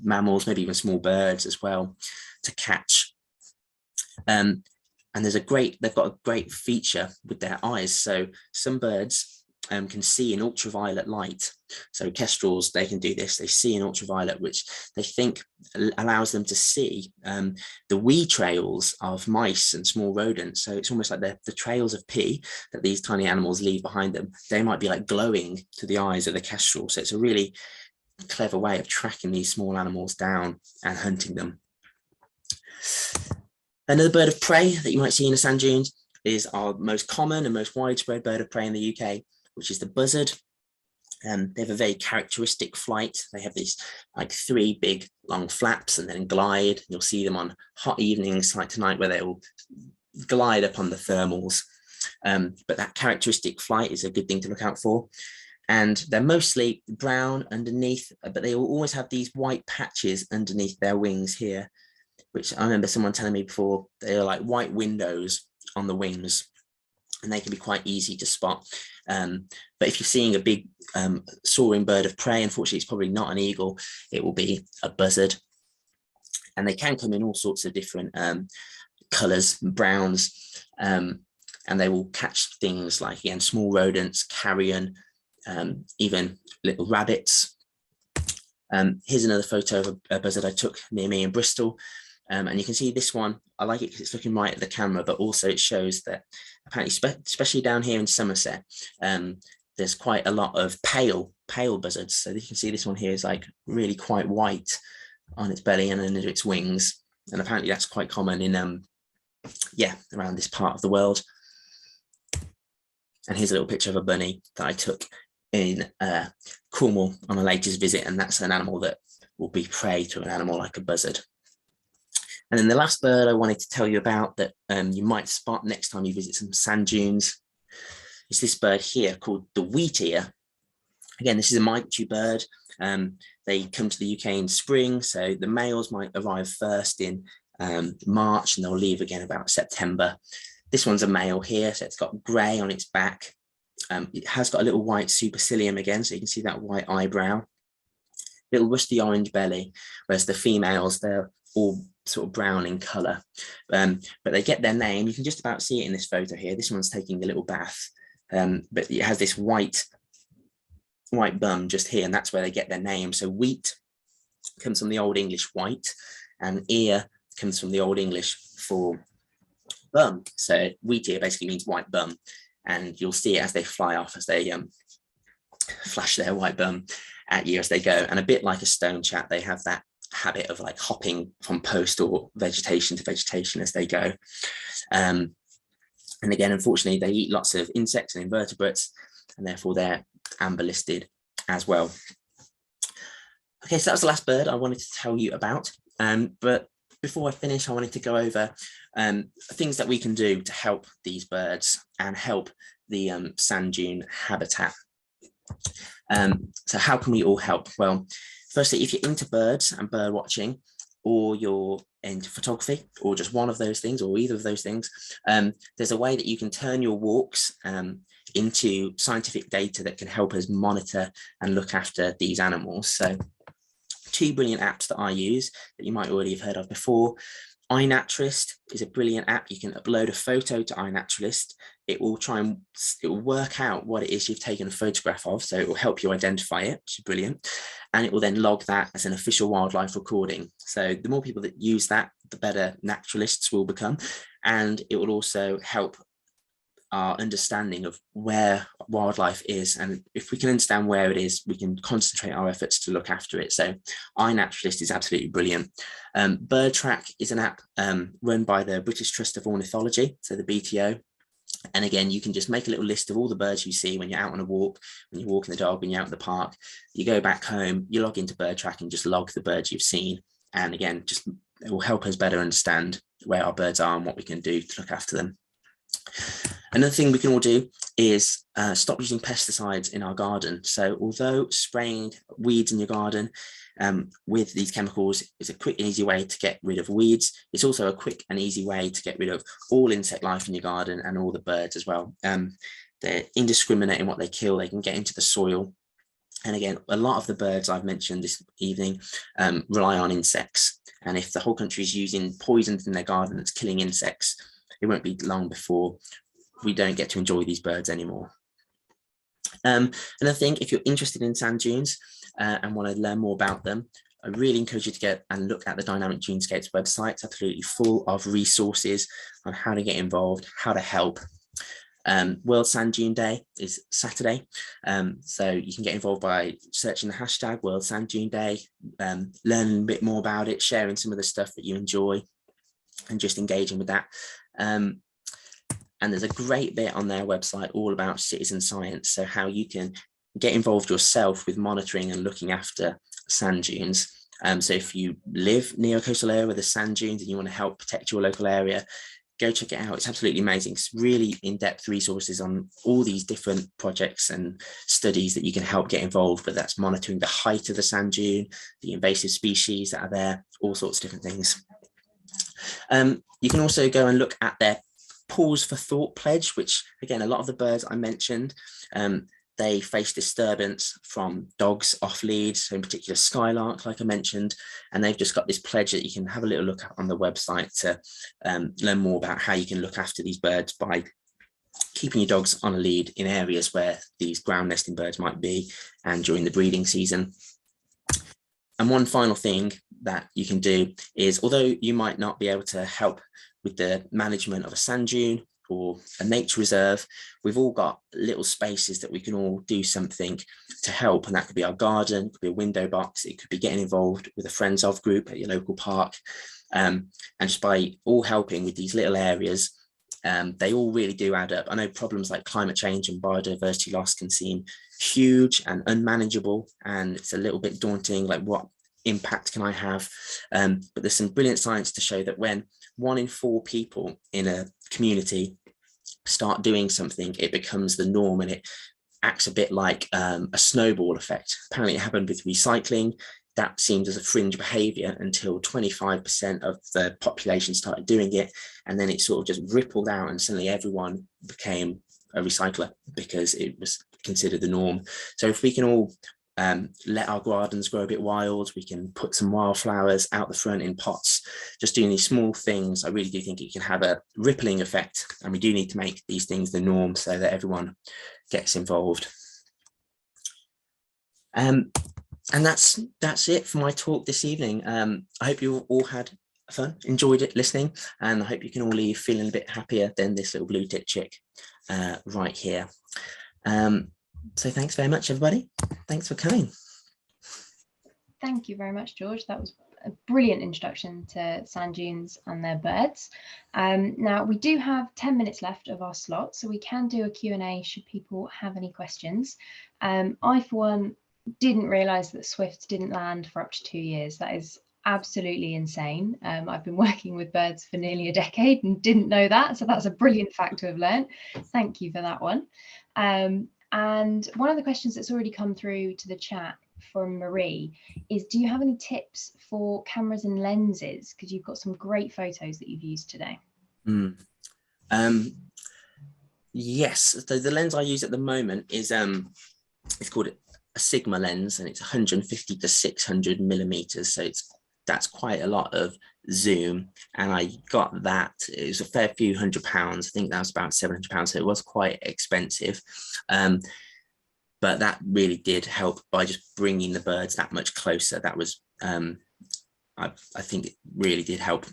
mammals, maybe even small birds as well to catch. And they've got a great feature with their eyes. So some birds can see in ultraviolet light. So kestrels, they can do this. They see in ultraviolet, which they think allows them to see the wee trails of mice and small rodents. So it's almost like the trails of pee that these tiny animals leave behind them. They might be like glowing to the eyes of the kestrel. So it's a really clever way of tracking these small animals down and hunting them. Another bird of prey that you might see in the sand dunes is our most common and most widespread bird of prey in the UK, which is the buzzard. They have a very characteristic flight. They have these like 3 big long flaps and then glide. You'll see them on hot evenings like tonight where they will glide up on the thermals. But that characteristic flight is a good thing to look out for. And they're mostly brown underneath, but they will always have these white patches underneath their wings here, which I remember someone telling me before, they are like white windows on the wings, and they can be quite easy to spot. But if you're seeing a big soaring bird of prey, unfortunately, it's probably not an eagle, it will be a buzzard. And they can come in all sorts of different colors, browns, and they will catch things like, again, small rodents, carrion, even little rabbits. Here's another photo of a buzzard I took near me in Bristol. And you can see this one, I like it because it's looking right at the camera, but also it shows that apparently, especially down here in Somerset, there's quite a lot of pale buzzards. So you can see this one here is like really quite white on its belly and under its wings. And apparently that's quite common in, around this part of the world. And here's a little picture of a bunny that I took in Cornwall on my latest visit. And that's an animal that will be prey to an animal like a buzzard. And then the last bird I wanted to tell you about that you might spot next time you visit some sand dunes is this bird here called the Wheatier. Again, this is a migratory bird. They come to the UK in spring, so the males might arrive first in March and they'll leave again about September. This one's a male here, so it's got grey on its back. It has got a little white supercilium again, so you can see that white eyebrow. Little rusty orange belly, whereas the females, they're all sort of brown in colour. But they get their name, you can just about see it in this photo here. This one's taking a little bath, but it has this white bum just here, and that's where they get their name. So wheat comes from the Old English white, and ear comes from the Old English for bum. So wheatier basically means white bum, and you'll see it as they fly off, as they flash their white bum. at you as they go. And a bit like a stone chat, they have that habit of like hopping from post or vegetation to vegetation as they go. And again, unfortunately, they eat lots of insects and invertebrates, and therefore they're amber listed as well. Okay, so that was the last bird I wanted to tell you about. But before I finish, I wanted to go over things that we can do to help these birds and help the sand dune habitat. So how can we all help? Well, firstly, if you're into birds and bird watching, or you're into photography, or just one of those things, or either of those things, there's a way that you can turn your walks into scientific data that can help us monitor and look after these animals. So 2 brilliant apps that I use that you might already have heard of before. iNaturalist is a brilliant app. You can upload a photo to iNaturalist. It will work out what it is you've taken a photograph of. So it will help you identify it, which is brilliant. And it will then log that as an official wildlife recording. So the more people that use that, the better naturalists will become. And it will also help our understanding of where wildlife is, and if we can understand where it is, we can concentrate our efforts to look after it. So iNaturalist is absolutely brilliant. BirdTrack is an app run by the British Trust of Ornithology, so the BTO. And again, you can just make a little list of all the birds you see when you're out on a walk, when you're walking the dog, when you're out in the park. You go back home, you log into BirdTrack and just log the birds you've seen. And again, just it will help us better understand where our birds are and what we can do to look after them. Another thing we can all do is stop using pesticides in our garden. So although spraying weeds in your garden with these chemicals is a quick and easy way to get rid of weeds, it's also a quick and easy way to get rid of all insect life in your garden and all the birds as well. They're indiscriminate in what they kill. They can get into the soil. And again, a lot of the birds I've mentioned this evening rely on insects. And if the whole country is using poisons in their garden that's killing insects, it won't be long before we don't get to enjoy these birds anymore. Another thing, if you're interested in sand dunes and want to learn more about them, I really encourage you to get and look at the Dynamic Dunescapes website. It's absolutely full of resources on how to get involved, how to help. World Sand Dune Day is Saturday, so you can get involved by searching the hashtag World Sand Dune Day, learning a bit more about it, sharing some of the stuff that you enjoy, and just engaging with that. And there's a great bit on their website all about citizen science, so how you can get involved yourself with monitoring and looking after sand dunes. So if you live near a coastal area with the sand dunes and you want to help protect your local area, go check it out. It's absolutely amazing. It's really in-depth resources on all these different projects and studies that you can help get involved with. That's monitoring the height of the sand dune, the invasive species that are there, all sorts of different things. You can also go and look at their Pause for Thought pledge, which again, a lot of the birds I mentioned, they face disturbance from dogs off lead, so in particular Skylark, like I mentioned, and they've just got this pledge that you can have a little look at on the website to learn more about how you can look after these birds by keeping your dogs on a lead in areas where these ground nesting birds might be and during the breeding season. And one final thing that you can do is, although you might not be able to help with the management of a sand dune or a nature reserve, we've all got little spaces that we can all do something to help. And that could be our garden, it could be a window box, it could be getting involved with a friends of group at your local park. And just by all helping with these little areas, they all really do add up. I know problems like climate change and biodiversity loss can seem huge and unmanageable, and it's a little bit daunting, like what impact can I have? But there's some brilliant science to show that when 1 in 4 people in a community start doing something, it becomes the norm, and it acts a bit like a snowball effect. Apparently it happened with recycling. That seemed as a fringe behavior until 25% of the population started doing it, and then it sort of just rippled out, and suddenly everyone became a recycler because it was considered the norm. So if we can all let our gardens grow a bit wild, we can put some wildflowers out the front in pots, just doing these small things, I really do think it can have a rippling effect, and we do need to make these things the norm so that everyone gets involved. And that's it for my talk this evening. I hope you all had fun, enjoyed it listening, and I hope you can all leave feeling a bit happier than this little blue tit chick right here. So thanks very much, everybody. Thanks for coming. Thank you very much, George. That was a brilliant introduction to sand dunes and their birds. Now, we do have 10 minutes left of our slot, so we can do a Q&A should people have any questions. I, for one, didn't realise that swifts didn't land for up to 2 years. That is absolutely insane. I've been working with birds for nearly a decade and didn't know that, so that's a brilliant fact to have learned. Thank you for that one. And one of the questions that's already come through to the chat from Marie is, do you have any tips for cameras and lenses? Because you've got some great photos that you've used today. Yes, so the lens I use at the moment is it's called a Sigma lens, and it's 150 to 600 millimeters, so that's quite a lot of zoom, and I got that. It was a fair few £100. I think that was about £700, so it was quite expensive. But that really did help by just bringing the birds that much closer. That was, I think it really did help.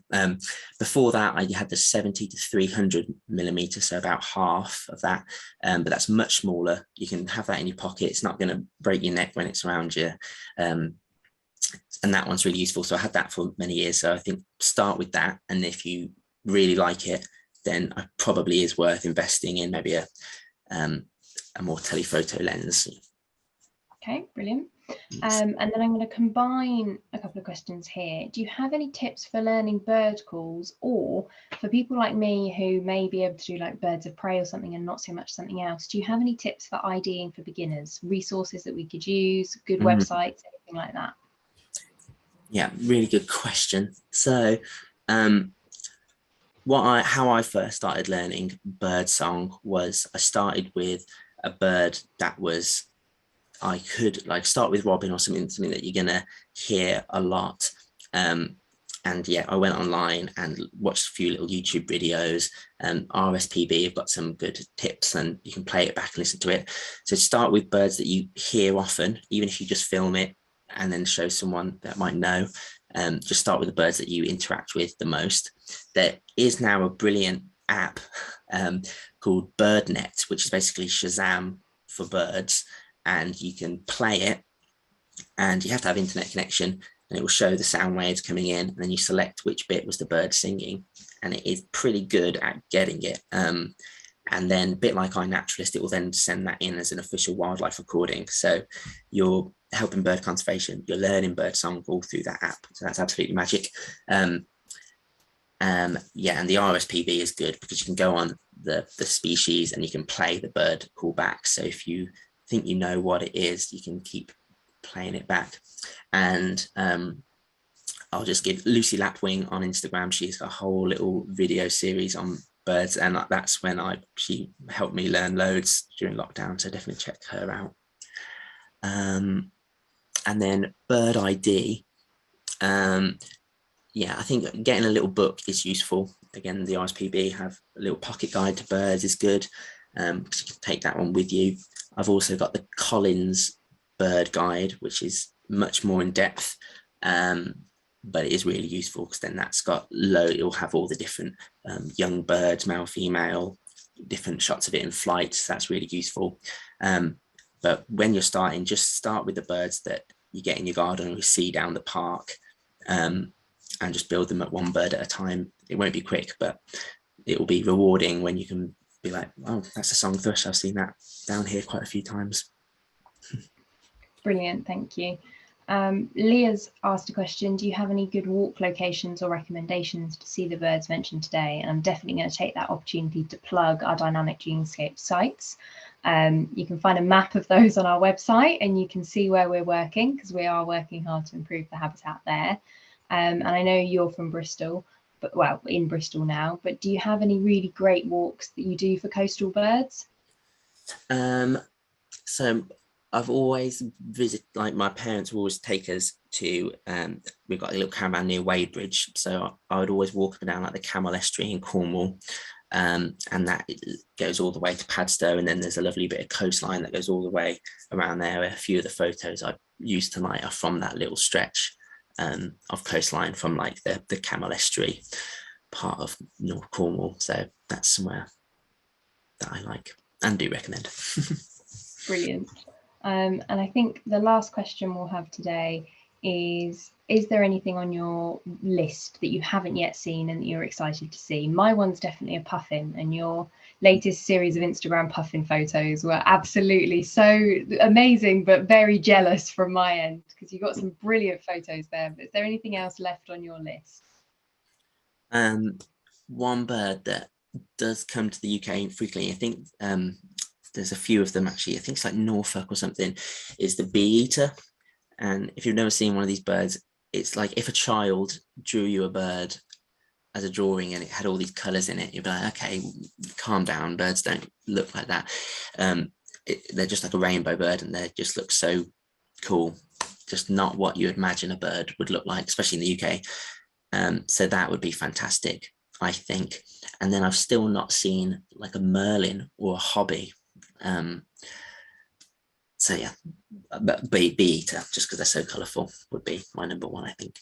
Before that, I had the 70 to 300 millimeters, so about half of that, but that's much smaller. You can have that in your pocket. It's not going to break your neck when it's around you. And that one's really useful. So I had that for many years. So I think start with that. And if you really like it, then it probably is worth investing in maybe a more telephoto lens. Okay, brilliant. And then I'm going to combine a couple of questions here. Do you have any tips for learning bird calls, or for people like me who may be able to do like birds of prey or something and not so much something else? Do you have any tips for IDing for beginners, resources that we could use, good websites, anything like that? Yeah, really good question. So how I first started learning birdsong was I started with a bird that was, I could like start with robin or something that you're gonna hear a lot. And yeah, I went online and watched a few little YouTube videos, and RSPB have got some good tips, and you can play it back and listen to it. So start with birds that you hear often, even if you just film it and then show someone that might know. Just start with the birds that you interact with the most. There is now a brilliant app called BirdNet, which is basically Shazam for birds, and you can play it, and you have to have internet connection, and it will show the sound waves coming in, and then you select which bit was the bird singing, and it is pretty good at getting it. And then a bit like iNaturalist, it will then send that in as an official wildlife recording. So you're helping bird conservation, you're learning bird song all through that app. So that's absolutely magic. Yeah, and the RSPB is good because you can go on the species and you can play the bird call back. So if you think you know what it is, you can keep playing it back. And I'll just give Lucy Lapwing on Instagram. She's got a whole little video series on birds, and that's when she helped me learn loads during lockdown, so definitely check her out. And then bird ID, yeah, I think getting a little book is useful. Again, the RSPB have a little pocket guide to birds is good, because you can take that one with you. I've also got the Collins bird guide, which is much more in depth, but it is really useful because then that's got it'll have all the different young birds, male, female, different shots of it in flight. So that's really useful. But when you're starting, just start with the birds that you get in your garden or you see down the park, and just build them at one bird at a time. It won't be quick, but it will be rewarding when you can be like, oh, that's a song thrush. I've seen that down here quite a few times. Brilliant, thank you. Leah's asked a question, do you have any good walk locations or recommendations to see the birds mentioned today? And I'm definitely going to take that opportunity to plug our Dynamic Dunescape sites. You can find a map of those on our website, and you can see where we're working, because we are working hard to improve the habitat there. And I know you're from Bristol, but well, in Bristol now, but do you have any really great walks that you do for coastal birds? So I've always visited, like my parents will always take us to, we've got a little caravan near Wadebridge. So I would always walk up and down like the Camel Estuary in Cornwall. And that goes all the way to Padstow. And then there's a lovely bit of coastline that goes all the way around there. A few of the photos I used tonight are from that little stretch of coastline from like the Camel Estuary part of North Cornwall. So that's somewhere that I like and do recommend. Brilliant. And I think the last question we'll have today is there anything on your list that you haven't yet seen and that you're excited to see? My one's definitely a puffin, and your latest series of Instagram puffin photos were absolutely so amazing, but very jealous from my end, because you got some brilliant photos there. But is there anything else left on your list? One bird that does come to the UK frequently, I think there's a few of them actually, I think it's like Norfolk or something, is the bee-eater. And if you've never seen one of these birds, it's like if a child drew you a bird as a drawing and it had all these colors in it, you'd be like, okay, calm down, birds don't look like that. They're just like a rainbow bird, and they just look so cool, just not what you imagine a bird would look like, especially in the UK. So that would be fantastic, I think. And then I've still not seen like a merlin or a hobby. So yeah, but bee-eater, just because they're so colourful, would be my number one, I think.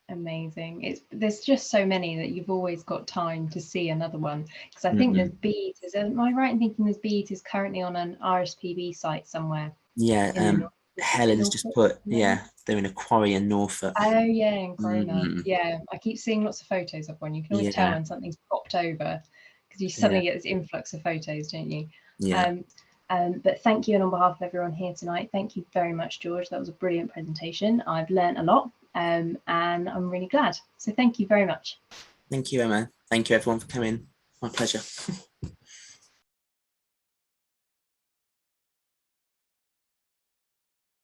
Amazing. There's just so many that you've always got time to see another one, because I think there's bee-eaters. Am I right in thinking there's bee-eaters currently on an RSPB site somewhere? Yeah, Helen's just put, yeah, they're in a quarry in Norfolk. Oh yeah, in Corona. Yeah, I keep seeing lots of photos of one. You can always tell when something's popped over, because you suddenly get this influx of photos, don't you? Yeah. But thank you, and on behalf of everyone here tonight, thank you very much, George. That was a brilliant presentation. I've learned a lot, and I'm really glad. So thank you very much. Thank you, Emma. Thank you, everyone, for coming. My pleasure.